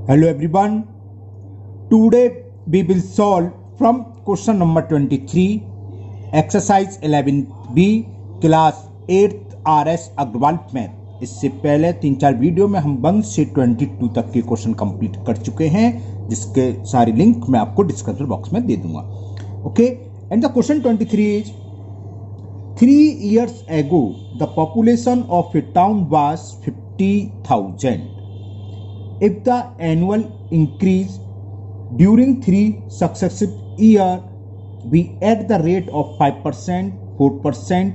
Hello everyone. Today we will solve from question number 23, exercise 11B, class 8th RS Agarwal math. इससे पहले 3-4 video में हम 1 से 22 तक के क्वेश्चन कंप्लीट कर चुके हैं, जिसके सारी लिंक मैं आपको डिस्क्रिप्शन बॉक्स में दे दूंगा। Okay, and the question 23 is 3 years ago the population of a town was 50,000. If the annual increase during 3 successive years be at the rate of 5%, 4%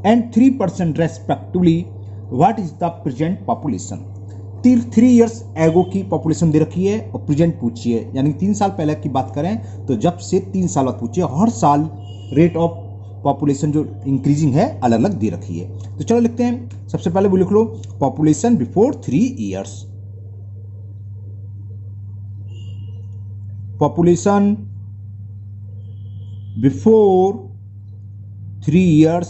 and 3% respectively, what is the present population? 3 years ago की population दे रखी है और present पूछी है, यानी 3 साल पहले की बात करें तो जब से 3 साल बाद पूछी है। हर साल रेट ऑफ पॉपुलेशन जो इंक्रीजिंग है अलग अलग दे रखी है। तो चलो लिखते हैं। सबसे पहले वो लिख लो population before 3 years। Population before 3 years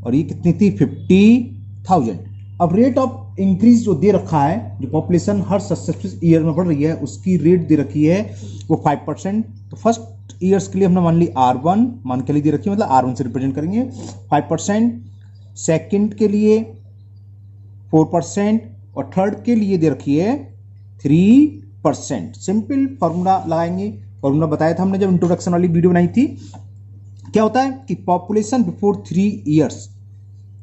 और ये कितनी थी 50,000। अब रेट ऑफ इंक्रीज जो दे रखा है, जो पॉपुलेशन हर सक्सेसिव ईयर में बढ़ रही है उसकी रेट दे रखी है वो 5%। तो फर्स्ट ईयर्स के लिए हमने मान ली R1 मान के लिए दे रखी है, मतलब R1 से रिप्रेजेंट करेंगे 5%। सेकंड के लिए 4% और थर्ड के लिए दे रखी है 3%। सिंपल फॉर्मूला लगाएंगे। फॉर्मूला बताया था हमने जब इंट्रोडक्शन वाली वीडियो बनाई थी। क्या होता है कि पॉपुलेशन बिफोर 3 years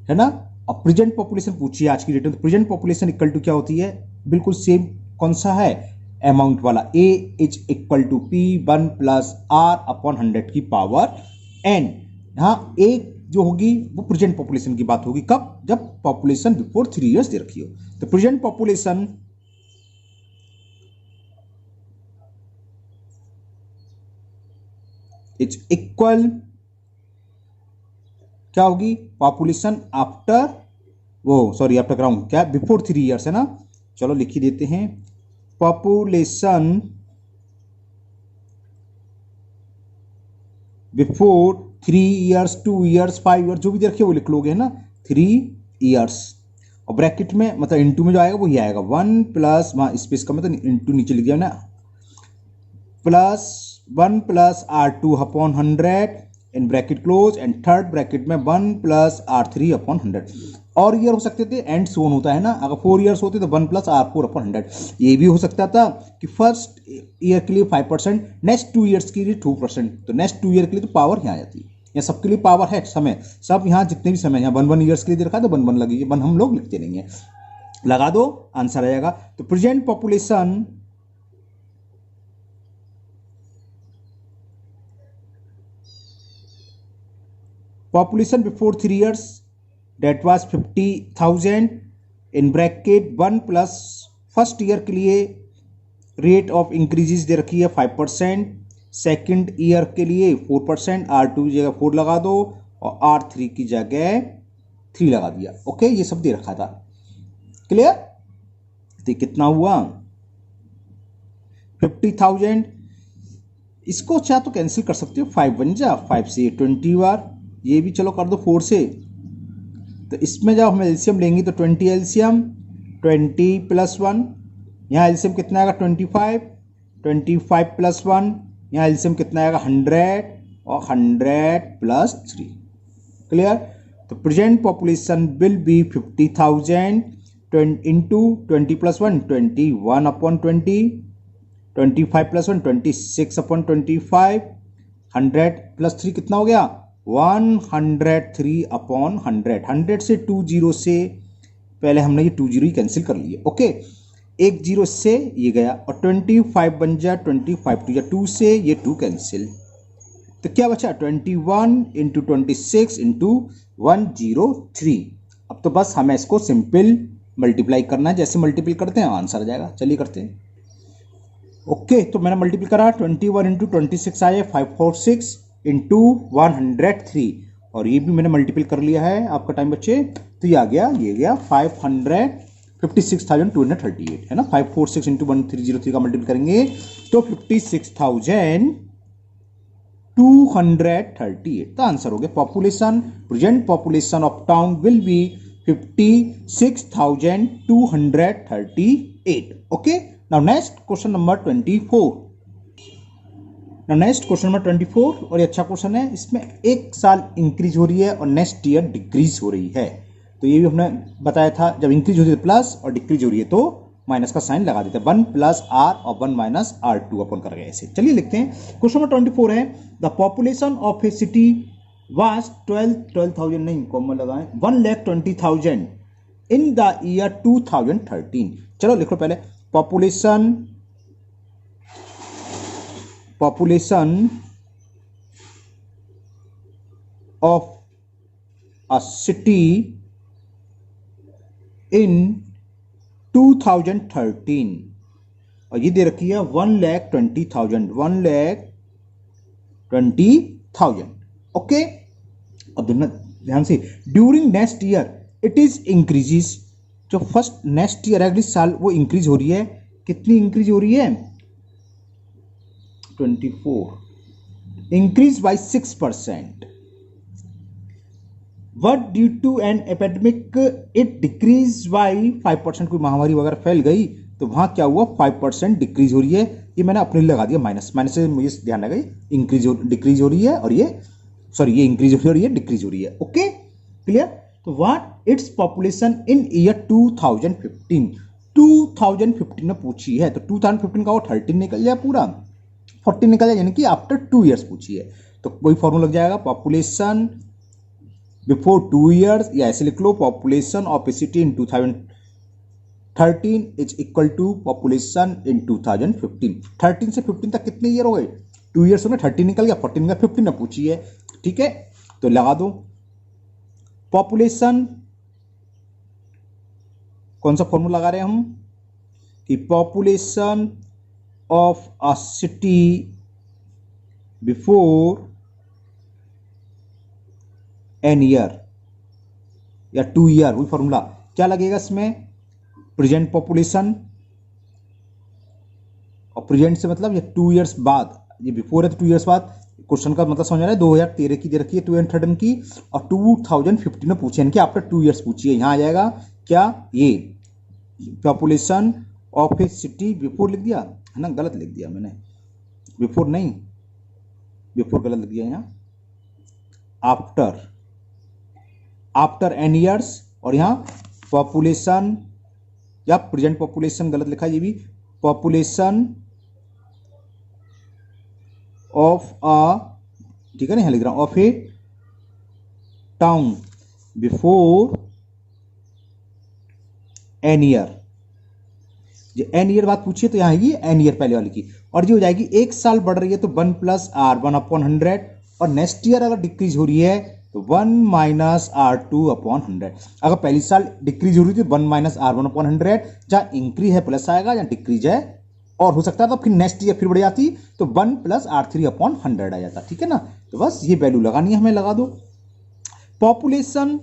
है ना, और प्रेजेंट पॉपुलेशन पूछिए आज की डेट में। तो प्रेजेंट पॉपुलेशन इक्वल टू क्या होती है, बिल्कुल सेम कौन सा है, अमाउंट वाला। A is equal to P1 plus R upon 100 की पावर N। यहाँ A जो होगी वो प्रेजेंट पॉपुलेशन की बात होगी। कब, जब पॉपुलेशन बिफोर 3 years दे रखी हो। तो प्रेजेंट पॉपुलेशन इज इक्वल क्या होगी, पॉपुलेशन आफ्टर आफ्टर कराऊंगा क्या, बिफोर 3 years है ना। चलो लिख ही देते हैं population before 3 years, 2 years, 5 years जो भी रखिए वो लिख लोगे है ना, 3 years। और ब्रैकेट में मतलब इनटू में जो आएगा वही आएगा 1 प्लस वहां स्पेस का मतलब इनटू नीचे लिख दिया ना, plus 1 plus R2 upon 100 in bracket close and third bracket में 1 प्लस R3 अपॉन 100। और ईयर हो सकते थे एंड सोन होता है ना, अगर 4 years होते तो 1 प्लस R4 अपॉन 100। ये भी हो सकता था कि फर्स्ट ईयर के लिए 5%, नेक्स्ट 2 years के लिए 2%। तो नेक्स्ट 2 year के लिए तो पावर यहाँ आ जाती है। यहाँ सबके लिए पावर है, समय सब यहाँ जितने भी समय यहाँ 1 years के लिए दे रखा है तो 1 लगेगी। 1 हम लोग लिखते नहीं है, लगा दो आंसर आ जाएगा। तो present population before 3 years that was 50,000 in bracket 1 plus first year के लिए रेट ऑफ इंक्रीजेस दे रखी है 5%, सेकंड ईयर के लिए 4%, R2 की जगह 4 लगा दो और R3 की जगह 3 लगा दिया। ओके, ये सब दे रखा था। क्लियर। तो कितना हुआ 50,000। इसको चाहे तो कैंसिल कर सकते हो, 5 बन जा 5 से 20 बार, ये भी चलो कर दो 4 से। तो इसमें जब हम एलसीएम लेंगे तो 20 एलसीएम 20 प्लस 1, यहाँ एलसीएम कितना आएगा 25 प्लस 1, यहाँ एलसीएम कितना आएगा 100 और 100 प्लस 3। क्लियर। तो present population will be 50,000 into 20 plus 1 21 upon 20, 25 plus 1 26 upon 25, 100 plus 3 कितना हो गया 103 अपॉन 100। 100 से 2 जीरो से पहले हमने ये 2 जीरो ही कैंसिल कर लिए। ओके, एक जीरो से ये गया और 25 बन जा 25 टू या 2 से ये 2 कैंसिल। तो क्या बचा 21 इंटू 26 इंटू 103। अब तो बस हमें इसको सिंपल मल्टीप्लाई करना है, जैसे मल्टीप्लाई करते हैं आंसर आ जाएगा। चलिए करते हैं। ओके, तो मैंने मल्टीप्लाई करा 21 इंटू 26 आया 546 इंटू 103 और ये भी मैंने मल्टीपल कर लिया है आपका टाइम बच्चे। तो ये आ गया, ये गया 556,238 है ना। 546 इंटू 1303 का मल्टीपल करेंगे तो 56,238। तो आंसर हो गया population, present population of town will be 56,238. Okay, now next question number 24। Now next question number 24 और ये अच्छा क्वेश्चन है। इसमें एक साल इंक्रीज हो रही है और नेक्स्ट ईयर डिक्रीज हो रही है। तो ये भी हमने बताया था, जब इंक्रीज हो रही है प्लस और डिक्रीज हो रही है तो माइनस का साइन लगा देते हैं। 1 प्लस आर और 1 माइनस आर टू अपन कर गए ऐसे। चलिए लिखते हैं। क्वेश्चन नंबर 24 है the population of a city was 12,000 नहीं कॉमन लगाएं 1,20,000 इन द ईयर 2013। चलो लिखो पहले population of a city in 2013 और ये दे रखी है 1,20,000 1,20,000। ओके, अब ध्यान से during next year it is increases. जो फर्स्ट नेक्स्ट ईयर अगले साल वो इंक्रीज हो रही है। कितनी इंक्रीज हो रही है? 24 increase by 6%। What due to an epidemic it decreased by 5%। कोई महामारी वगैरह फैल गई तो वहां क्या हुआ? 5% डिक्रीज हो रही है। ये मैंने अपने लिए लगा दिया माइनस, माइनस से मुझे ध्यान लगा इंक्रीज डिक्रीज हो रही है और ये ये इंक्रीज हो रही है और ये डिक्रीज हो रही है। Okay clear. तो what it's population in year 2015। 2015 में पूछी है तो 2015 का वो 13 निकल जाए, पूरा 14 निकल जाए, यानी कि आफ्टर 2 ईयर्स पूछी है। तो कोई फॉर्मूला लग जाएगा पॉपुलेशन बिफोर 2 ईयर्स, या ऐसे लिख लो population of a city in 2013 is equal to population in 2015। 13 से 15 तक कितने ईयर हो गए? 2 ईयर्स में 13 निकल गया, 14 का 15 में पूछी है। ठीक है, तो लगा दो पॉपुलेशन। कौन सा फॉर्मूला लगा रहे हैं हम कि population of a city before an year या 2 ईयर। वही फॉर्मूला क्या लगेगा इसमें? प्रेजेंट पॉपुलेशन, और प्रेजेंट से मतलब ये 2 ईयर्स बाद, ये बिफोर है तो 2 ईयर्स बाद। क्वेश्चन का मतलब समझ आ रहा है, 2013 की दे रखी है 2013 की और 2015 में पूछे, यानी कि आफ्टर 2 ईयर्स पूछी है। यहां आ जाएगा क्या? ये population of a city before लिख दिया है ना, गलत लिख दिया मैंने, बिफोर नहीं, बिफोर गलत लिख दिया यहाँ, आफ्टर एन ईयर्स। और यहाँ पॉपुलेशन या प्रेजेंट पॉपुलेशन गलत लिखा है, ये भी पॉपुलेशन ऑफ अ, ठीक है ना, यहाँ लिख रहा हूं of A town before an year. जो एन ईयर बात पूछिए तो यहाँ आएगी एन ईयर पहले वाली की, और जो हो जाएगी एक साल बढ़ रही है तो 1 प्लस आर 1/100, और नेक्स्ट ईयर अगर डिक्रीज हो रही है तो 1 माइनस आर 2/100। अगर पहली साल डिक्रीज हो रही थी 1 माइनस आर 1/100, जहाँ इंक्रीज है प्लस आएगा, जहाँ डिक्रीज है और हो सकता था फिर नेक्स्ट ईयर फिर बढ़ जाती तो 1 प्लस आर 3/100 आ जाता। ठीक है ना, तो बस ये वैल्यू लगानी है हमें, लगा दो। Population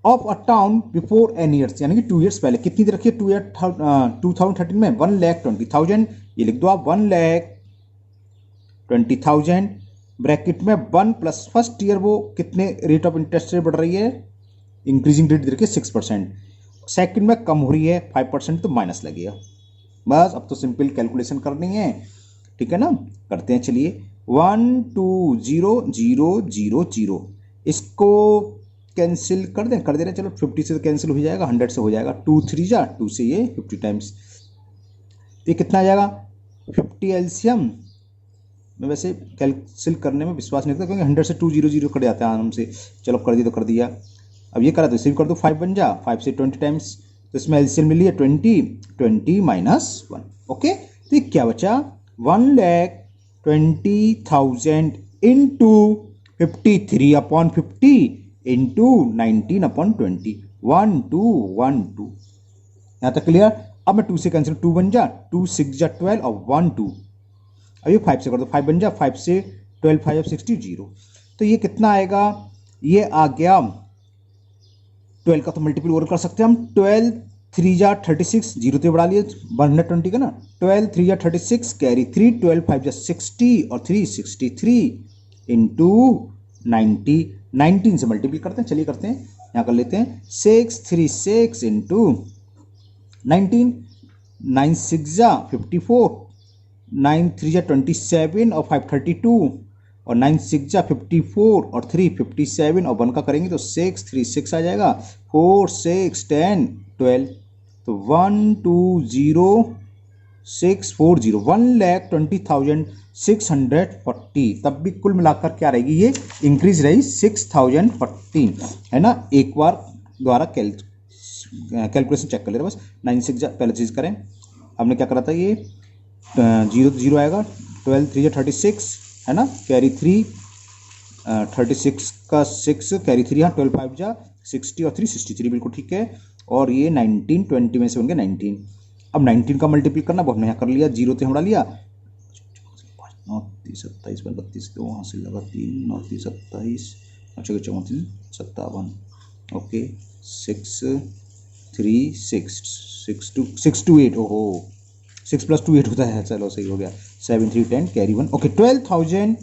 of a town before N years, यानी कि 2 ईयर्स पहले कितनी दे रखी है? 2013 में 1,20,000, ये लिख दो आप 1,20,000 ब्रैकेट में 1 प्लस फर्स्ट ईयर वो कितने रेट ऑफ इंटरेस्ट से बढ़ रही है? इंक्रीजिंग रेट दे रखी है 6%। सेकंड में कम हो रही है 5%, तो माइनस लगेगा। बस अब तो सिंपल कैलकुलेशन करनी है। ठीक है ना, करते हैं। चलिए 1,2,0,0,0, इसको कैंसिल कर दें, कर दे रहे हैं। चलो 50 से तो कैंसिल हो जाएगा, 100 से हो जाएगा, 2 3 जा 2 से ये 50 टाइम्स, ये कितना आ जाएगा? 50 एलसीएम में वैसे कैंसिल करने में विश्वास नहीं करता, क्योंकि 100 से 200 कट जाता है आराम से। चलो कर दी तो कर दिया। अब ये करा तो इसे भी कर दो, 5 बन जा, 5 से 20 टाइम्स, तो इसमें एलसीएम मिली है 20 माइनस 1। ओके, तो ये क्या बचा? 1,20,000 इंटू 53/50 इंटू 19/20, 1212। यहाँ तक क्लियर। अब मैं 2 से कैंसिल, 2 बन जा, 2 6 जा 12 और 1 2। अब ये 5 से कर दो, 5 बन जा, 5 से 12 5 60 0। तो ये कितना आएगा? ये आ गया 12 का तो मल्टीपल और कर सकते हैं हम, 12 3 जा 36, 0 तो बढ़ा लिए 120 का ना, 12 3 जा 36 कैरी 3, 12 5 जा 60 और 3 63 इंटू 90, 19 से मल्टीपल करते हैं। चलिए करते हैं, यहाँ कर लेते हैं 636 इंटू 19, 9 6 जा 54, 9 3 जा 27 और 5 32, और 9 6 जा 54 और 3 57 और 1 का करेंगे तो 6 3 6 आ जाएगा, 4 6 10 12, तो 1 2 0 6 4 0, 1,20,640। तब भी कुल मिलाकर क्या रहेगी, ये इंक्रीज रही 6014 है ना। एक बार द्वारा कैलकुलेशन चेक कर ले रहे बस। 9 6 जा पहले चीज करें, हमने क्या करा था, ये 0 तो 0 आएगा, 12 3 जा 36 है ना, कैरी 3, 36 का 6 कैरी 3, यहाँ 12 5 जा 60 और 3 63, बिल्कुल ठीक है। और ये 19 20 में से बन गया 19। अब 19 का मल्टीपल करना, वो हमने यहाँ कर लिया, 0 तो हमरा लिया, 9 30 27 32, तो वहाँ से लगा 3 9 30 27, अच्छा 34 57, ओके 6 3 6 2 8, ओहो 6 + 2 8 होता है, चलो सही हो गया, 7 3 10 कैरी 1, ओके 12,000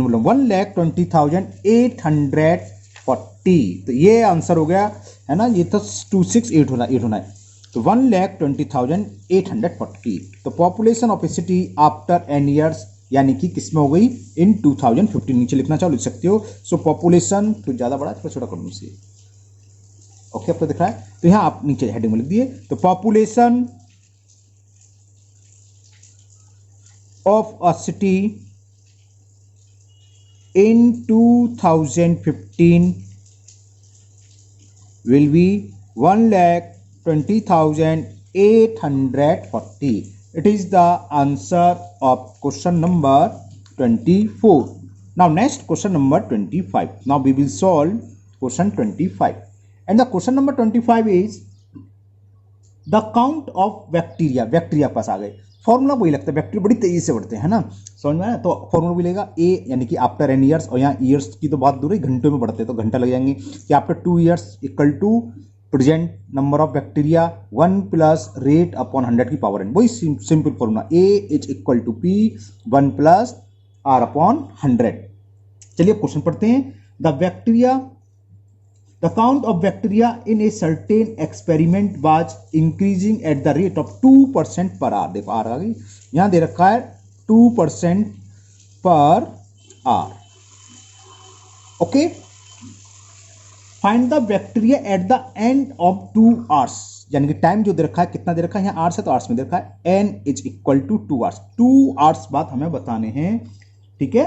बोलो 1,20,840। तो ये आंसर हो गया है ना, ये तो 268 होना है, तो 1,20,840। तो population of a city after n years, यानी कि किस में हो गई, इन 2015। नीचे लिखना चाहो लिख सकते हो। सो पॉपुलेशन तो ज्यादा बड़ा थोड़ा छोटा कर दूं से, ओके अब तो दिख रहा है, तो यहां आप नीचे हेडिंग में लिख दिए, तो population of a city in 2015 will be 1,20,840. It is the answer of question number 24. Now next question number 25. Now we will solve question 25. And the question number 25 is the count of bacteria. Bacteria पास आ गए, formula वही लगता है, bacteria बड़ी तेजी से बढ़ते हैं ना, समझ में आया। तो फॉर्मूला मिलेगा ए, यानी कि आफ्टर एन ईयर्स, और यहाँ ईयर्स की तो बात दूर है, घंटों में बढ़ते हैं तो घंटा लग जाएंगे, कि after 2 years equal to present number of bacteria 1 plus rate upon 100 की पावर n। वही simple formula, A is equal to P 1 plus R upon 100। चलिए क्वेश्चन पढ़ते हैं। The count of bacteria in a certain experiment was increasing at the rate of 2% per hour। देखो are आ गई, यहां दे रखा है 2% per hour, okay. Find the bacteria at the end of 2 hours, यानी कि टाइम जो दे रखा है, कितना दे रखा है, यहाँ आवर्स है तो आवर्स में दे रखा है, n is equal to 2 hours। 2 hours बाद हमें बताने हैं, ठीक है।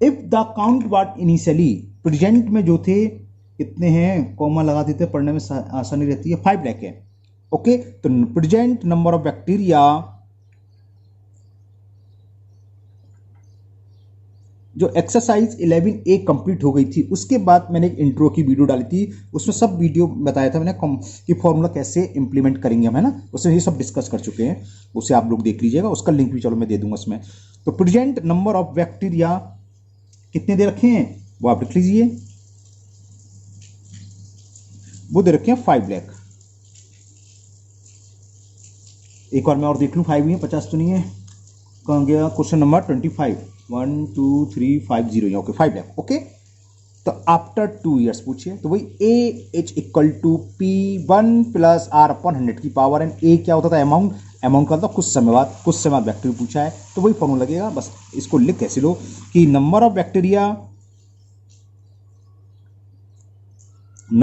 If the count what initially, present में जो थे कितने हैं, कॉमा लगा देते, पढ़ने में आसानी रहती है, 5 लाख है, ओके। तो प्रेजेंट नंबर ऑफ बैक्टीरिया, जो एक्सरसाइज 11A कंप्लीट हो गई थी, उसके बाद मैंने एक इंट्रो की वीडियो डाली थी, उसमें सब वीडियो बताया था मैंने कि फॉर्मूला कैसे इंप्लीमेंट करेंगे हम, है ना, उसमें ये सब डिस्कस कर चुके हैं, उसे आप लोग देख लीजिएगा, उसका लिंक भी चलो मैं दे दूंगा उसमें। तो प्रेजेंट नंबर ऑफ बैक्टीरिया कितने दे रखे हैं, वो आप लिख लीजिए, वो दे रखे हैं 5 लाख। एक बार मैं और देख लूं, 5 ही है, 50 तो नहीं है, कहाँ गया question number 25, 1 2 3 5 0, okay 5 lakh, okay. तो आफ्टर 2 ईयर्स पूछिए, तो वही A H equal to P 1 plus R upon 100 की पावर एन। ए क्या होता था, अमाउंट का था कुछ समय बाद बैक्टीरिया पूछा है, तो वही फॉर्मूला लगेगा। बस इसको लिख कैसे लो कि नंबर ऑफ बैक्टीरिया कर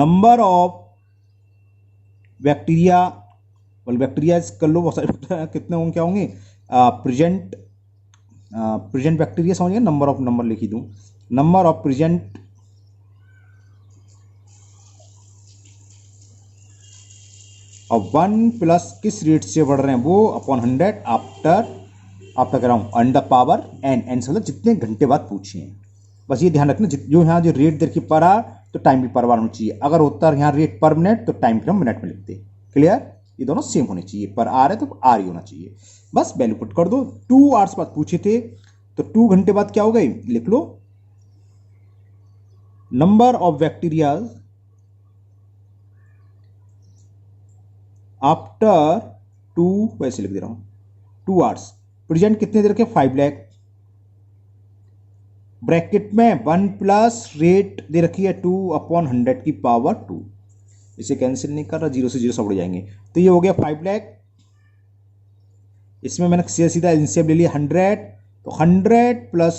लो, बहुत सारे कितने होंगे, क्या होंगे, प्रेजेंट बैक्टीरिया समझिए, नंबर लिख ही दूं, नंबर ऑफ प्रेजेंट और 1 प्लस किस रेट से बढ़ रहे हैं, वो अपॉन 100 आफ्टर कह रहा हूं अंडर पावर एन से, मतलब जितने घंटे बाद पूछे हैं। बस ये ध्यान रखना, जो यहाँ जो रेट देखिए पर आवर, तो टाइम भी पर आवर होना चाहिए। अगर होता है यहाँ रेट पर मिनट, तो टाइम फिर हम मिनट में लिखते। क्लियर, ये दोनों सेम होने चाहिए, पर आर है तो आर ही होना चाहिए। बस वैल्यू पुट कर दो। 2 hours बाद पूछे थे, तो 2 घंटे बाद क्या हो गई, लिख लो नंबर ऑफ बैक्टीरिया आफ्टर 2, वैसे लिख दे रहा हूं 2 hours। प्रेजेंट कितने दे रखे, 5 लाख, ब्रैकेट में 1 प्लस रेट दे रखी है 2 अपॉन 100 की पावर 2। इसे कैंसिल नहीं कर रहा, 0 से 0 सब उड़ जाएंगे, तो ये हो गया 5 लाख इसमें मैंने सीधा एलसीएम ले लिया 100, तो 100 प्लस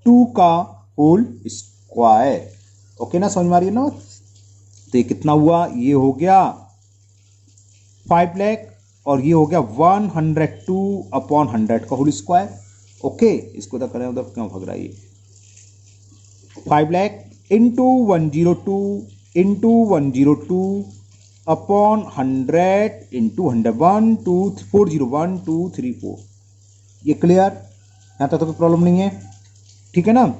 2 का होल स्क्वायर। ओके ना, समझ में आ रही है ना। तो ये कितना हुआ, ये हो गया 5 लाख और ये हो गया 102/100 का होल स्क्वायर। ओके, इसको तो करें उधर क्यों भाग रहा है ये। 5 lakh into 102 into 102 upon 100 into 100 1 2 40 1 2 3 4। ये क्लियर, यहाँ तक तो कोई प्रॉब्लम नहीं है, ठीक है ना।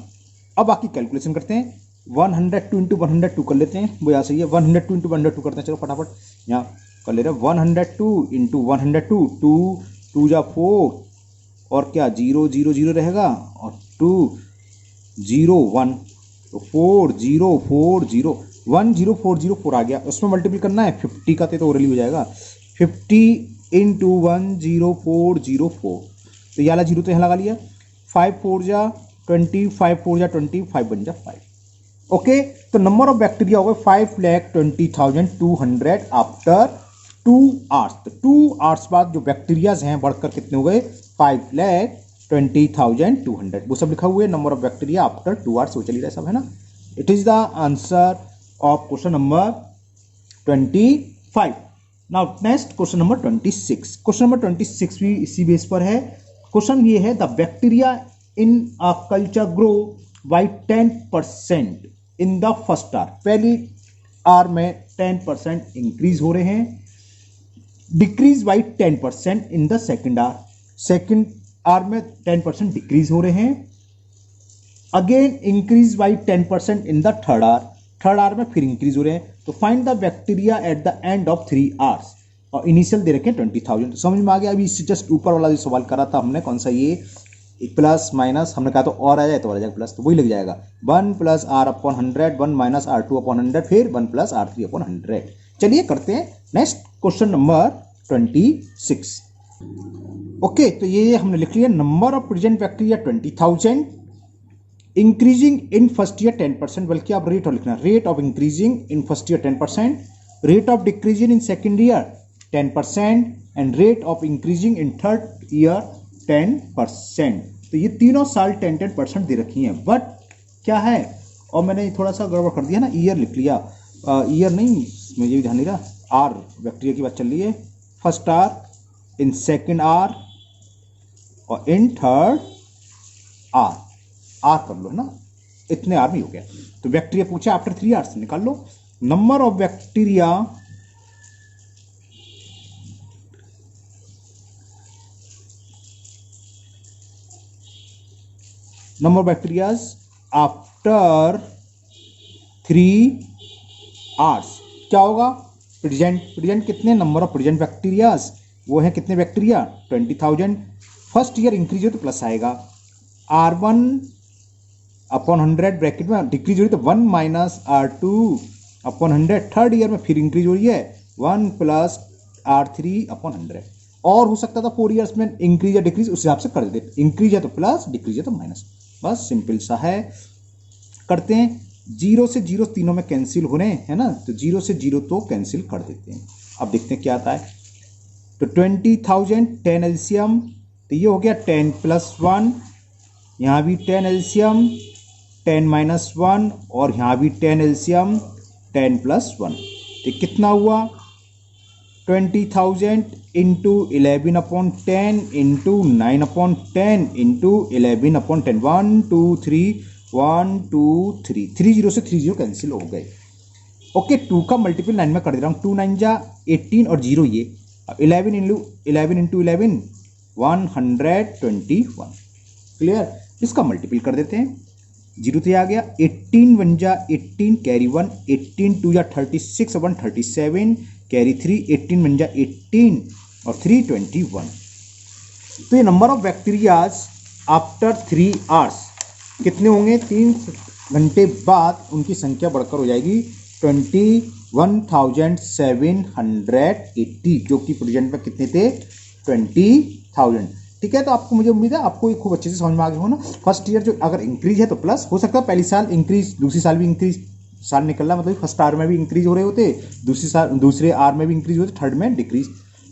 अब बाकी कैलकुलेशन करते हैं। 102 इंटू 102 कर लेते हैं, वो यहाँ सही है। 102 इंटू 102 करते हैं, चलो फटाफट यहाँ कर ले रहे हैं। 102 इंटू 102, 2 2 जा 4 और क्या 0 0 0 रहेगा और 2 0 1, तो 4 0 4 0 1 0 4 0 4 आ गया। उसमें मल्टीपल करना है 50 का, तो ओरली हो जाएगा 50 इंटू 1 0 4 0 4, तो ये वाला 0 तो यहाँ लगा लिया। 5 4 जा 20, 5 4 जा 20, 5 बन जा 5। ओके, तो नंबर ऑफ बैक्टीरिया हो गए 5,20,200 आफ्टर 2 आवर्स। तो 2 आवर्स बाद जो बैक्टीरियाज हैं बढ़कर कितने हो गए 5,20,200। वो सब लिखा हुआ है number of bacteria after 2 hours, वो चली रहा सब है ना। It is the answer of question number 25। Now next question number 26। Question number 26 भी इसी बेस पर है। क्वेश्चन ये है, the bacteria in a culture grow by 10% in the first hour. पहली आर में 10% इंक्रीज हो रहे हैं, decrease by 10% in the second hour. Second hour में 10% डिक्रीज हो रहे हैं, again increase by 10% in the third hour. Third hour में फिर इंक्रीज हो रहे हैं। तो find the bacteria at the end of 3 hours, और इनिशियल दे रखे 20,000। समझ में आ गया। अभी इससे जस्ट ऊपर वाला जो सवाल करा था हमने, कौन सा ये प्लस माइनस, हमने कहा तो और आ जाए तो आ जाएगा प्लस, तो वही लग जाएगा 1 plus R upon 100, 1 minus R2 upon 100, फिर 1 प्लस R3 अपॉन 100। चलिए करते हैं नेक्स्ट क्वेश्चन नंबर 26। ओके, तो ये हमने लिख लिया। Number of present bacteria 20,000, increasing in first year 10%, बल्कि आप रेट और लिखना, rate of increasing in first year 10%, rate of decreasing in second year 10% and rate of increasing in third year 10%। तो ये तीनों साल 10% दे रखी हैं, बट क्या है, और मैंने थोड़ा सा गड़बड़ कर दिया ना, ईयर लिख लिया। ईयर नहीं, मुझे भी ध्यान नहीं रहा। आर बैक्टीरिया की बात चल रही है। First hour, in second hour और इन थर्ड आर। आर कर लो ना, इतने आर में हो गया। तो बैक्टीरिया पूछा आफ्टर 3 आवर्स, निकाल लो। Number of bacteria number of bacterias after 3 hours क्या होगा, प्रेजेंट। प्रेजेंट कितने, नंबर ऑफ प्रेजेंट बैक्टीरियाज वो है कितने बैक्टीरिया 20,000। फर्स्ट ईयर इंक्रीज हो तो प्लस आएगा, R1 अपॉन 100 ब्रैकेट में डिक्रीज हो रही तो 1 minus R2 upon 100। Third year में फिर इंक्रीज हो रही है 1 प्लस R3 अपॉन 100। और हो सकता था 4 ईयर्स में इंक्रीज या डिक्रीज, उस हिसाब से कर देते। इंक्रीज है तो प्लस, डिक्रीज है तो माइनस, बस सिंपल सा है। करते हैं, 0 से 0 तीनों में कैंसिल हो रहे हैं, है ना, तो 0 से 0 तो कैंसिल कर देते हैं। अब देखते हैं क्या आता है। तो 20,000 10 एलसीएम, तो ये हो गया 10 प्लस 1, यहाँ भी 10 एलसीएम 10 माइनस 1, और यहाँ भी 10 एलसीएम 10 प्लस 1। तो कितना हुआ 20,000 into 11 upon 10 into 9 upon 10 into 11 upon 10, 1 2 3 1 2 3, 3 0 से 3 0 कैंसिल हो गए। ओके, 2 का मल्टीपल 9 में कर दे रहा हूँ, 2 9 जा 18 और 0 ये, 11 इंटू 11 121। क्लियर, इसका मल्टीपल कर देते हैं, 0 तो आ गया, 18 1 जा 18 कैरी 1, 18 2 जा 36 1 37 कैरी 3, 18 1 जा 18 और 3 21। तो ये number of bacterias after 3 hours कितने होंगे, 3 घंटे बाद उनकी संख्या बढ़कर हो जाएगी 21,780, जो कि प्रेजेंट में कितने थे 20,000। ठीक है, तो आपको, मुझे उम्मीद है आपको ये खूब अच्छे से समझ में आ गया हो ना। फर्स्ट ईयर जो अगर इंक्रीज है तो प्लस हो सकता है, पहली साल इंक्रीज, दूसरी साल भी इंक्रीज, साल निकल रहा मतलब फर्स्ट आर में भी इंक्रीज हो रहे होते, दूसरे आर में भी इंक्रीज होते, थर्ड में डिक्रीज,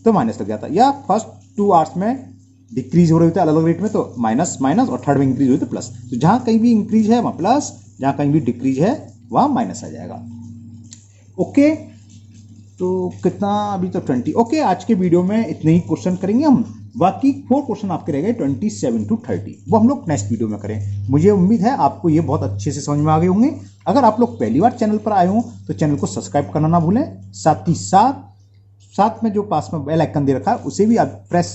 तो माइनस लग जाता, या फर्स्ट 2 आवर्स में डिक्रीज हो रहे होते हैं अलग अलग रेट में तो माइनस माइनस, और थर्ड में इंक्रीज हुए तो प्लस। तो जहां कहीं भी इंक्रीज है वहां प्लस, जहां कहीं भी डिक्रीज है वहां माइनस आ जाएगा। ओके, तो कितना अभी तो 20। ओके, आज के वीडियो में इतने ही क्वेश्चन करेंगे हम। बाकी 4 क्वेश्चन आपके रह गए 27 to 30, वो हम लोग नेक्स्ट वीडियो में करें। मुझे उम्मीद है आपको ये बहुत अच्छे से समझ में आ गए होंगे। अगर आप लोग पहली बार चैनल पर आए हो तो चैनल को सब्सक्राइब करना ना भूलें, साथ ही साथ में जो पास में बेल आइकन दे रखा है उसे भी आप प्रेस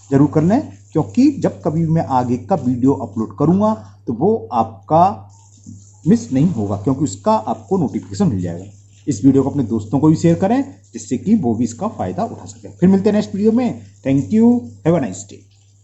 जरूर कर लें, क्योंकि जब कभी मैं आगे का वीडियो अपलोड करूंगा तो वो आपका मिस नहीं होगा, क्योंकि उसका आपको नोटिफिकेशन मिल जाएगा। इस वीडियो को अपने दोस्तों को भी शेयर करें जिससे कि वो भी इसका फायदा उठा सके। फिर मिलते हैं नेक्स्ट वीडियो में। Thank you, have a nice day.